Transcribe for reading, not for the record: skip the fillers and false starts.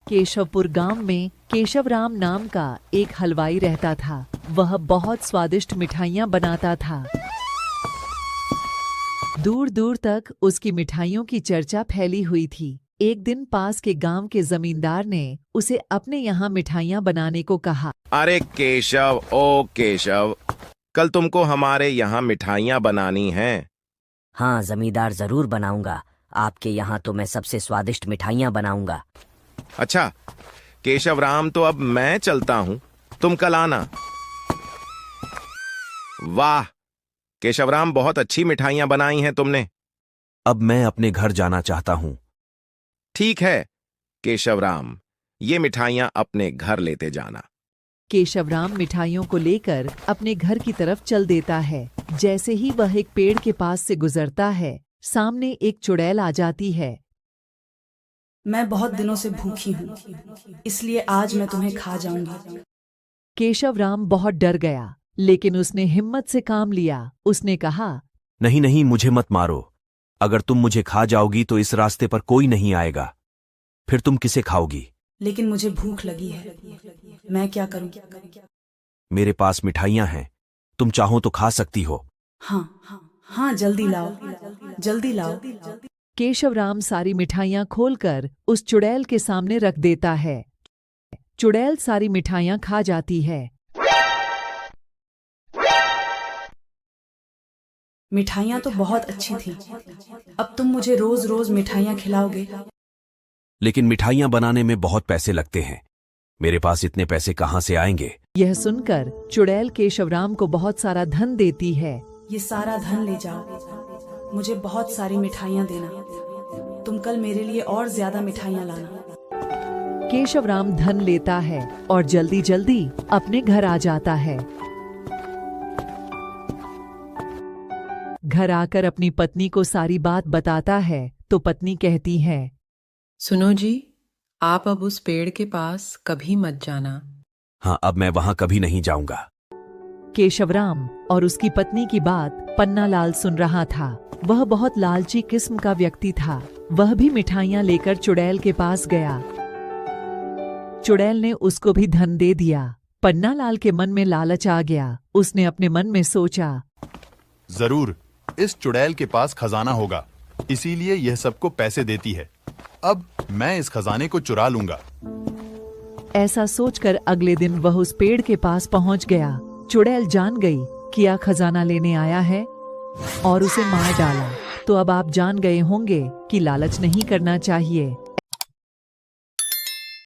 केशवपुर गांव में केशवराम नाम का एक हलवाई रहता था। वह बहुत स्वादिष्ट मिठाइयाँ बनाता था। दूर दूर तक उसकी मिठाइयों की चर्चा फैली हुई थी। एक दिन पास के गांव के जमींदार ने उसे अपने यहाँ मिठाइयाँ बनाने को कहा। अरे केशव, ओ केशव, कल तुमको हमारे यहाँ मिठाइयाँ बनानी हैं। हाँ जमींदार, जरूर बनाऊंगा। आपके यहाँ तो मैं सबसे स्वादिष्ट मिठाइयाँ बनाऊंगा। अच्छा केशवराम, तो अब मैं चलता हूँ, तुम कल आना। वाह केशवराम, बहुत अच्छी मिठाइयाँ बनाई हैं तुमने। अब मैं अपने घर जाना चाहता हूँ। ठीक है केशवराम, ये मिठाइयाँ अपने घर लेते जाना। केशवराम मिठाइयों को लेकर अपने घर की तरफ चल देता है। जैसे ही वह एक पेड़ के पास से गुजरता है, सामने एक चुड़ैल आ जाती है। मैं बहुत दिनों से भूखी हूँ, इसलिए आज मैं तुम्हें खा जाऊंगी। केशवराम बहुत डर गया, लेकिन उसने हिम्मत से काम लिया। उसने कहा, नहीं नहीं, मुझे मत मारो। अगर तुम मुझे खा जाओगी तो इस रास्ते पर कोई नहीं आएगा। फिर तुम किसे खाओगी? लेकिन मुझे भूख लगी है, मैं क्या करूं? मेरे पास मिठाइयाँ हैं, तुम चाहो तो खा सकती हो। हाँ, जल्दी लाओ, जल्दी लाओ। केशवराम सारी मिठाइयाँ खोलकर उस चुड़ैल के सामने रख देता है। चुड़ैल सारी मिठाइयाँ खा जाती है। मिठाइयाँ तो बहुत अच्छी थी। अब तुम मुझे रोज रोज मिठाइयाँ खिलाओगे? लेकिन मिठाइयाँ बनाने में बहुत पैसे लगते हैं। मेरे पास इतने पैसे कहाँ से आएंगे? यह सुनकर चुड़ैल केशवराम को बहुत सारा धन देती है। ये सारा धन ले जाओ, मुझे बहुत सारी मिठाइयाँ देना। तुम कल मेरे लिए और ज्यादा मिठाइयाँ लाना। केशवराम धन लेता है और जल्दी जल्दी अपने घर आ जाता है। घर आकर अपनी पत्नी को सारी बात बताता है तो पत्नी कहती है, सुनो जी, आप अब उस पेड़ के पास कभी मत जाना। हाँ, अब मैं वहां कभी नहीं जाऊंगा। केशवराम और उसकी पत्नी की बात पन्नालाल सुन रहा था। वह बहुत लालची किस्म का व्यक्ति था। वह भी मिठाइयाँ लेकर चुड़ैल के पास गया। चुड़ैल ने उसको भी धन दे दिया। पन्नालाल के मन में लालच आ गया। उसने अपने मन में सोचा, जरूर इस चुड़ैल के पास खजाना होगा, इसीलिए यह सबको पैसे देती है। अब मैं इस खजाने को चुरा लूंगा। ऐसा सोचकर अगले दिन वह उस पेड़ के पास पहुंच गया। चुड़ैल जान गई कि यह खजाना लेने आया है और उसे मार डाला। तो अब आप जान गए होंगे कि लालच नहीं करना चाहिए।